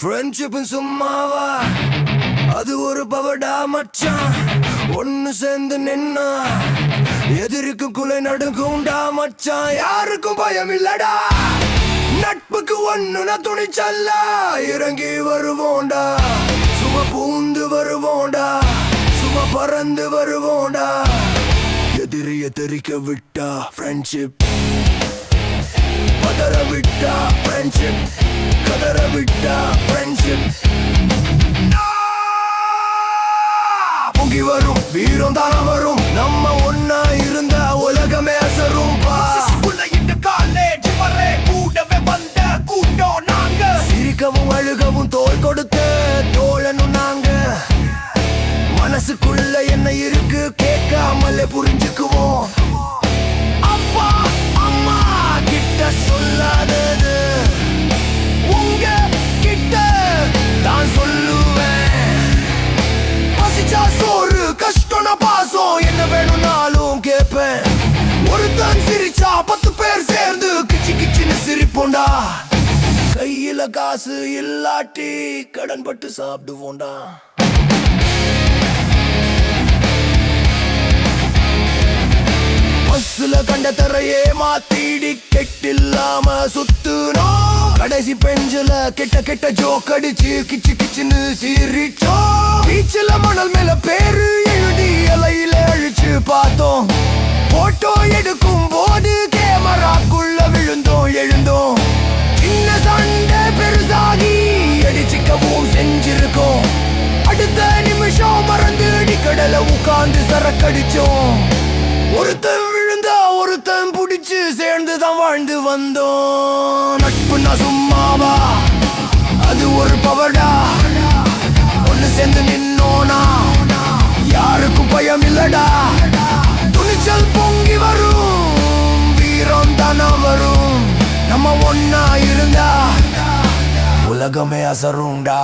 Friendship சும்மாவா, அது ஒரு பவடா மச்சான். ஒன்னு சேர்ந்து நின்னா எதிரிக்கும் குலை நடுங்கும்டா மச்சான். யாருக்கும் பயம் இல்லடா, நட்புக்கு ஒண்ணுனா துணிச்சல்ல இறங்கி வருவோண்டா. சும்மா பூந்து வருவோண்டா, சும்மா பறந்து வருவோண்டா. எதிரிய தெரிக்க விட்டா ஃப்ரெண்ட்ஷிப், பதற விட்டா ஃப்ரெண்ட்ஷிப், கதற விட்டா ஃப்ரெண்ட்ஷிப். பொங்கி வரும் வீரம் தான வரும், நம்ம ஒன்னா இருந்தா உலகமே அசரும். காலேஜ் வரே கூடவே வந்த கூட்டம் நாங்க, சிரிக்கவும் அழுகவும் தோள் கொடுத்த தோழனும் நாங்க. மனசுக்குள்ள என்ன இருக்கு கேட்காமலே புரிஞ்சுக்குவோம். அப்பா அம்மா கிட்ட சொல்லாதது உங்க கிட்ட தான் சொல்லுவேன். பசிச்சா சோறு, கஷ்டம்னா பாசம், என்ன வேணும்னாலும் கேட்பேன். ஒருத்தன் சிரிச்சா 10 பேர் சேர்ந்து கிச்சு கிச்சுன்னு சிரிப்போண்டா. கையில காசு இல்லாட்டி கடன் பட்டு சாப்பிடுவோண்டா. பஸ்ல கண்ட தரையே மாத்திடி கெட்டில்லாம சுத்துனோம். கடைசி பெஞ்சில கெட்ட கெட்ட ஜோக் அடிச்சு கிச்சு கிச்சுன்னு சிரிச்சோம். பீச்சில மணல் மேல பேரு எழுதி இலையில அழிச்சு பார்த்தோம். போட்டோ எடுக்கும் போது கேமராக்குள்ள விழுந்தோம் எழுந்தோம். சின்ன சண்டை பெருசாகி அடிச்சுக்கவும் செஞ்சிருக்கோம். அடுத்த நிமிஷம் மறந்து அடிக்கடல உட்கார்ந்து சரக்கடிச்சோம். ஒருத்தன் விழுந்தா ஒருத்தன் புடிச்சு சேர்ந்துதான் வாழ்ந்து வந்தோம். நட்புன்னா சும்மாவா, அது ஒரு பவர்டா. ஒன்னு சேர்ந்து நின்னோனா யாருக்கும் பயம் இல்லடா. துணிச்சல் பொங்கி வரும், வீரம் தான வரும். நம்ம ஒன்னா இருந்தா உலகமே அசரும்டா.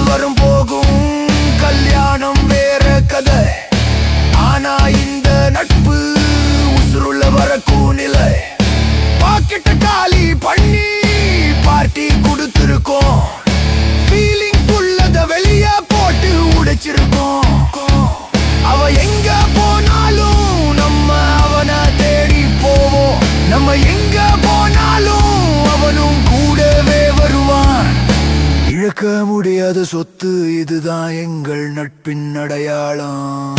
வரும் போகும் கல்யாணம் வேற கதை, ஆனா இந்த நட்பு உசுருள்ள வரக்கும் நிலை. பாக்கெட்ட காலி பண்ணி பார்ட்டி கொடுத்திருக்கோம். ஃபீலிங் உள்ளத வெளிய போட்டு உடைச்சிருக்கோம். அவ எங்க போனாலும் நம்ம அவனை தேடி போவோம். நம்ம எங்க போனாலும் அவனும் கூடவே வருவான். இழக்க முடியாத சொத்து இதுதான் எங்கள் நட்பின் அடையாளம்.